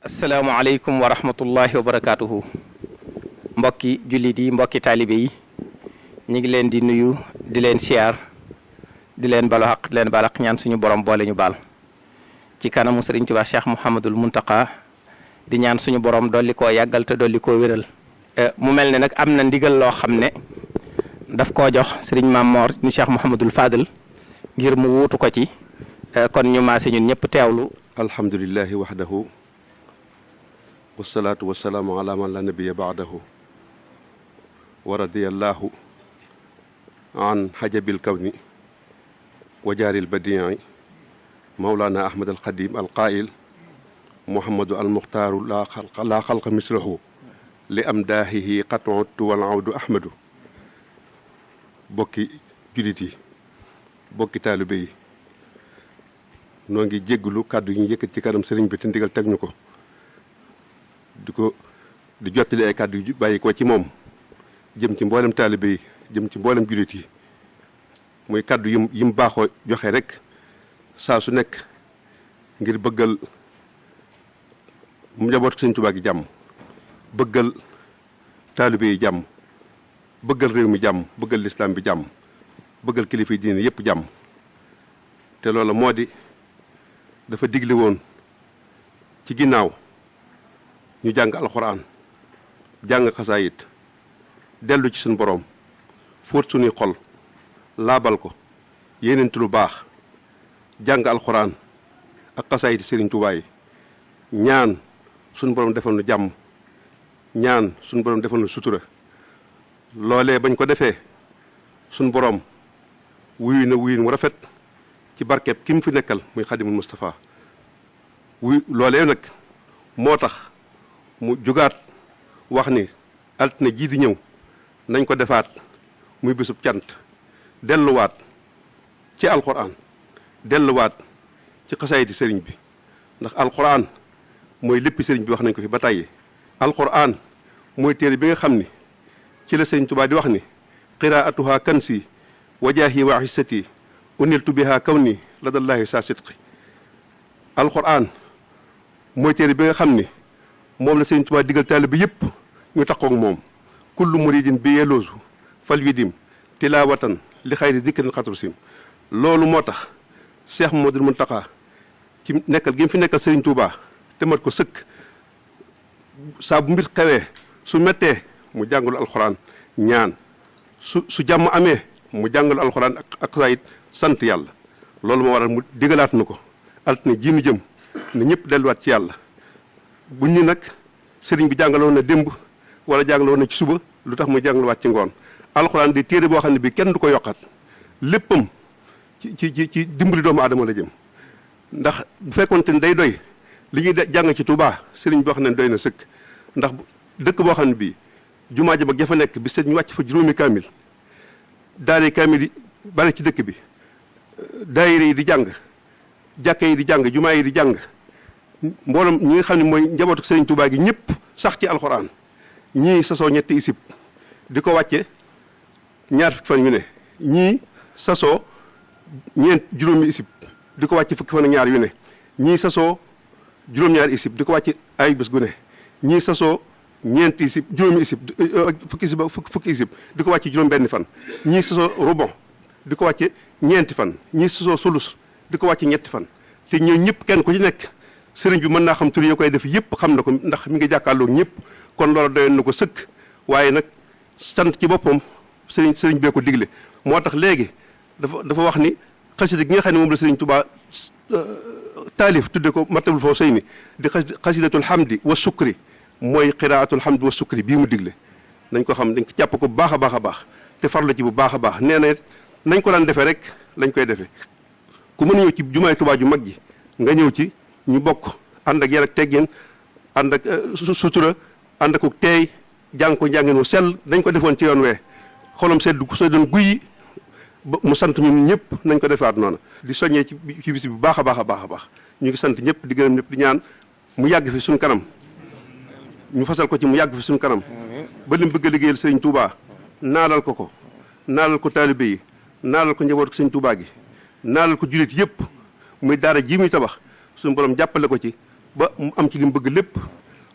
asalaamaaleykum wa rahmatullahi wa barakaatuhu. mbokki jullit yi mbokki taalibe yi ñu ngi leen di nuyu di leen siyaar di leen balu xaq di leen baal xaq ñaan suñu borom boole ñu baal ci kanamu Sëriñ Tuubaa Cheikh Mouhamadul Muntaqa di ñaan suñu borom dolli koo yàggal te dolli koo wéral. mu mel ne nag am na ndigal loo xam ne daf koo jox Sëriñ Maam Moor ñu Cheikh Mouhamadul Fadal ngir mu wuutu ko ci kon ñu maase ñun ñëpp teewlu. alhamdulillahi wahdahu wasalaatu wasalaamu ala man la nabiya baadahu wa radiyallahu an hajabil kawni wa jaaril badii mawlana ahmad alxadim alqail muhammadu almuxtaaru laa xalqa mislahu li am daahihi qat'tu wal awdu ahmadu. bokki julit yi bokki taalibe yi noo ngi jégglu kàddu yi ñu yëkkat ci kanam sëriñ bi te ndigal teg ñu ko di jottali ay kàddu yu bàyyi ko ci moom jëm ci mboolem taalibe yi jëm ci mboolem jullit yi muy kàddu yim baaxoo joxe rek saa su nekk ngir bëggal mu njaboot ko Sëriñ Tuubaa gi jàmm, bëggal taalibe yi jàmm, bëggal réew mi jàmm, bëggal lislaam bi jàmm, bëggal kilifa yi diine yépp jàmm. te loola moo di dafa digle woon ci ginnaaw ñu jàng alxuraan jàng xasaayit dellu ci suñu boroom fóot suñuy xol laabal ko yéenent lu baax jàng alxuraan ak xasaayit Sëriñ Tuubaa yi ñaan suñu boroom defal nu jàmm, ñaan suñu boroom defal nu sutura. loolee bañ ko defee suñu boroom wuyu na wuyu mu rafet ci barkeb ki mu fi nekkal muy Xaadimul Mustafaa. loolee nag moo tax mu jugaat wax ni altine jii di ñëw nañ ko defaat muy bésub cant, delluwaat ci alxuraan, delluwaat ci xasaayiti sëriñ bi, ndax alxuraan mooy léppi sëriñ bi wax nañ ko fi ba tàyyi. alxuraan mooy téere bi nga xam ni ci la Sëriñ Tuubaa di wax ni qiraatuha kansi wajaahi wa xissati uniltu biha kawni ladallaahi saa sidqi. alxuraan mooy téere bi nga xam ni moom la Sëriñ Tuubaa digal taalibe bi yëpp ñu taxoog moom. kullu muridin bi yeloosu fal widim tilaawatan li xayri dikrin xatrusim. loolu moo tax Cheikh Mouhamadoul Mountakha ci nekkal gi mu fi nekkal Sëriñ Tuubaa te mat ko sëkk saa bu mbir xewee su mettee mu jàngalu alxuraan ñaan, su jàmm amee mu jàngalu alxuraan ak sayit sant yàlla. loolu moo waral mu digalaat na ko altine ji nu jëm ne ñëpp delluwaat ci yàlla. buñ ni nag sëriñ bi jàngaloon na démb wala jàngaloon na ci suba, lu tax muy jàngaluwaat ci ngoon. alxuraan di téere boo xam ne bi kenn du ko yokkat, léppam ci dimbali doomu aadama la jëm. ndax bu fekkoon te day doy li ñuy jàng ci Touba sëriñ boo xam ne doy na sëkk. ndax dëkk boo xam ne bii jumaa ja ba jafa nekk bi sëñ ñu wàcc fa juróomi kaamil, daare kaamil yi bari ci dëkk bi, daayira yi di jàng, jàkka yi di jàng, jumaa yi di jàng, mboolem ñi nga xam ne mooy njabootu Sëriñ Tuubaa gi ñëpp sax ci alxuraan. ñii sasoo ñetti isib di ko wàcce ñaar fukki fan yu ne, ñii sasoo juróomi isib di ko wàcce fukki fan ak ñaar yu ne, ñii sasoo juróom-ñaari isib di ko wàcce ay bés gu ne, ñii sasoo ñeenti isib juróomi isib fukki isib di ko wàcce juróom-benni fan, ñii sasoo rubon di ko wàcce ñeenti fan, ñii sasoo sulus di ko wàcce ñetti fan. te ñoo ñëpp kenn ku ci nekk sëriñ bi mën naa xam tur yi koy def yëpp xam na ko ndax mi ngi jàkkaarloog ñëpp. kon loolu doyoon na ko sëkk, waaye nag sant ci boppam sëriñ bee ko digle. moo tax léegi dafa wax ni xasida gi nga xam ne moom la Sëriñ Tuubaa taalif tudde ko Matlabul Fawzayni di xasidatul hamdi wa sukri, mooy qiraatul hamdi wa sukri bii mu digle. nañ ko xam dañ ko jàpp ko bu baax a baax a baax te farlu ci bu baax a baax. nee na nañ ko daan defee rek lañ koy defee. ku mën a ñëw ci jumaay Tuubaa ju mag ji nga ñëw ci ñu bokk ànd ak yar ak teggin, ànd ak sutura, ànd ak teey, jàng ko njàngin wu sell dañ ko defoon ci yoon wee. xolam seddu ku doon guyi ba mu sant ñun ñëpp nañ ko defaat noonu. di soññee ci bis bi bu baax a baax a baax a baax ñu ngi sant ñëpp di gërëm ñëpp di ñaan mu yàgg fi suñu kanam, ñu fasal ko ci mu yàgg fi suñu kanam ba lim bëgg a liggéeyal Sëriñ Tuubaa naalal ko naalal ko taalibe yi, naalal ko njaboot ko Sëriñ Tuubaa gi, naalal ko jullit yëpp. muy daara ji muy tabax suñu borom jàppale ko ci ba mu am ci li mu bëgg lépp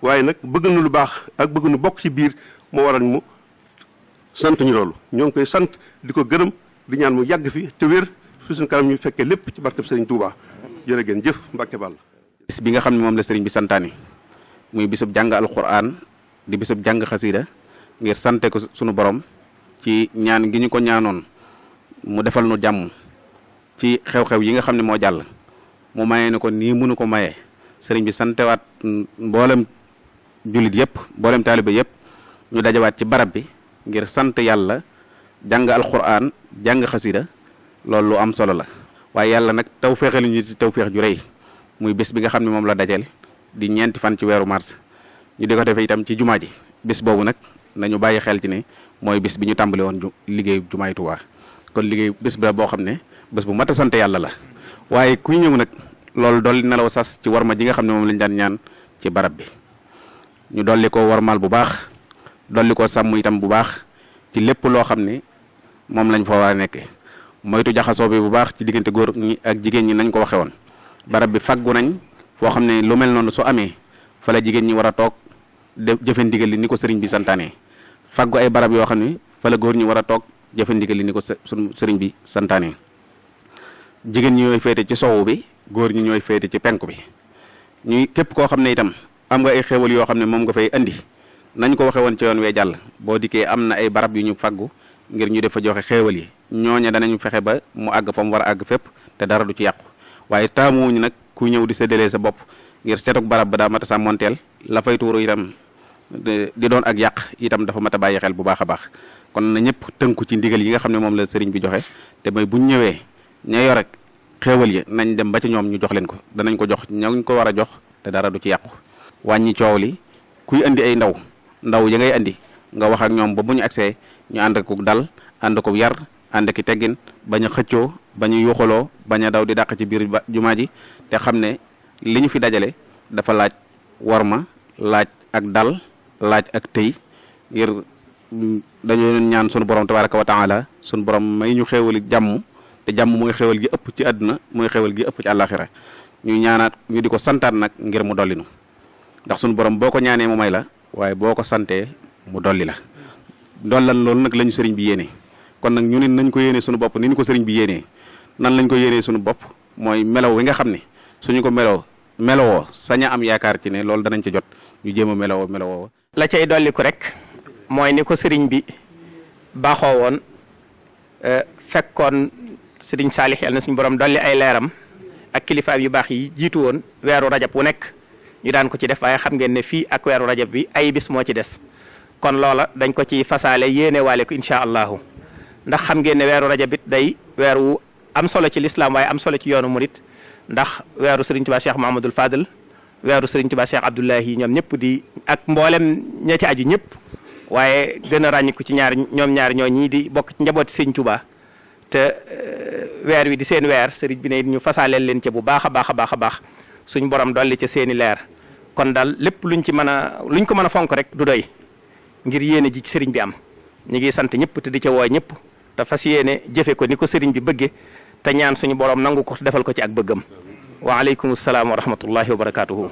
waaye nag bëgg na lu baax ak bëgg nu bokk ci biir moo waral mu sant ñu loolu ñoo ngi koy sant di ko gërëm di ñaan mu yàgg fi te wér su suñu kanam ñu fekkee lépp ci barkeb Sëriñ Touba jërë ngeen jëf Mbàkke Bàll. bis bi nga xam ne moom la sëriñ bi santaani muy bisub jàng alquran di bisub jàng xasida ngir sante ko sunu borom ci ñaan gi ñu ko ñaanoon mu defal nu jàmm ci xew-xew yi nga xam ne moo jàll mu mayee ne ko nii mënu ko mayee sëriñ bi santewaat mboolem jullit yëpp mboolem taaliba yëpp ñu dajawaat ci barab bi ngir sant yàlla jàng alquran jàng xasida loolu lu am solo la waaye yàlla nag taw féexalu ñu ci taw féex ju rëy muy bis bi nga xam ne moom la dajeel di ñeenti fan ci weeru mars ñu di ko defee itam ci jumaa ji bis boobu nag nañu bàyyi xel ci ne mooy bis bi ñu tàmbali woon liggéey jumaay Tuubaa kon liggéey bis bi la boo xam ne bés bu mat a sant yàlla la waaye kuy ñëw nag loolu dolli nelaw sas ci warma ji nga xam ne moom lañ daan ñaan ci barab bi ñu dolli ko warmal bu baax dolli ko sàmm itam bu baax ci lépp loo xam ne moom lañ fa war a nekkee moytu jaxasoo bi bu baax ci diggante góor ñi ak jigéen ñi nañ ko waxe woon barab bi faggu nañ foo xam ne lu mel noonu su amee fa la jigéen ñi war a toog jëfe ndigal li ni ko sëriñ bi santaane faggu ay barab yoo xam ne fa la góor ñi war a toog jëfe ndigal li ni ko sunu sëriñ bi santaane jigéen ñi ñooy féete ci sowu bi góor ñi ñooy féete ci penku bi ñuy képp koo xam ne itam am nga ay xéewal yoo xam ne moom nga fay andi nañ ko waxe woon ci yoon wee jàll boo dikkee am na ay barab yu ñu faggu ngir ñu def fa joxe xéewal yi ñooña danañ fexe ba mu àgg fa mu war a àgg fépp te dara du ci yàqu waaye taamuwuñu nag ku ñëw di séddalee sa bopp ngir seetuk barab ba daa mat a sàmmonteel la fay tuuru itam di doon ak yàq itam dafa mat a bàyyi xel bu baax a baax kon na ñëpp tënku ci ndigal yi nga xam ne moom la sëriñ bi joxe te mooy buñ ñëwee ña yor ak xéewal yi nañ dem ba ci ñoom ñu jox leen ko danañ ko jox ñañ ko war a jox te dara du ci yàqu wàññi coow li kuy andi ay ndaw ya ngay andi nga wax ak ñoom ba bu ñu agsee ñu ànd ko dal ànd ko yar ànd ki teggin bañ a xëccoo bañ a yuuxaloo bañ a daw di dàq ci biir jumaa ji te xam ne li ñu fi dajale dafa laaj warma laaj ak dal laaj ak tëy ngir dañoo ñaan sunu borom tabaraka wa taala sunu borom may ñu xéewali jàmm te jàmm mooy xéewal gi ëpp ci àdduna mooy xéewal gi ëpp ci àllaaxira ñu ñaanaat ñu di ko santaat nag ngir mu dollinu ndax sunu borom boo ko ñaanee mu may la waaye boo ko santee mu dolli la ndollan loolu nag la ñu sëriñ bi yéene kon nag ñu ne nañ ko yéene suñu bopp ni ñu ko sëriñ bi yéenee nan lañ ko yéenee suñu bopp mooy melaw wi nga xam ne suñu ko melowoo sañ a am yaakaar ci ne loolu danañ ci jot ñu jéem a melowoo la cay dolliku rek mooy ni ko sëriñ bi baaxoo woon fekkoon sëriñ Saalix yàlla na suñu borom dolli ay leeram ak kilifaam yu baax yi jiitu woon weeru rajab wu nekk ñu daan ko ci def waaye xam ngeen ne fii ak weeru rajab bi ay bis moo ci des kon loola dañ ko ci fasaale yéene waale ko incha allahu ndax xam ngeen ne weeru rajab it day weer wu am solo ci lislaam waaye am solo ci yoonu murit ndax weeru sëriñ Tuubaa Cheikh Mahamadul Fadal weeru sëriñ Tuubaa Cheikh Abdoulahi ñoom ñëpp di ak mboolem ña ci aju ñëpp waaye gën a ràññiku ci ñoom ñaar ñoo ñii di bokk ci njabooti sëriñ Tuubaa te weer wi di seen weer sëriñ bi ne ñu fasaaleel leen ca bu baax a baax a baax a baax suñ borom dolli ca seeni leer kon daal lépp luñ ko mën a fonk rek du doy ngir yéene ji ci sëriñ bi am ñu ngi sant ñëpp te di ca woo ñëpp te fas yéene jëfe ko ni ko sëriñ bi bëgge te ñaan suñu borom nangu ko defal ko ci ak bëggam wa aleykum salaam wa rahmatullahi wa barakaatuhu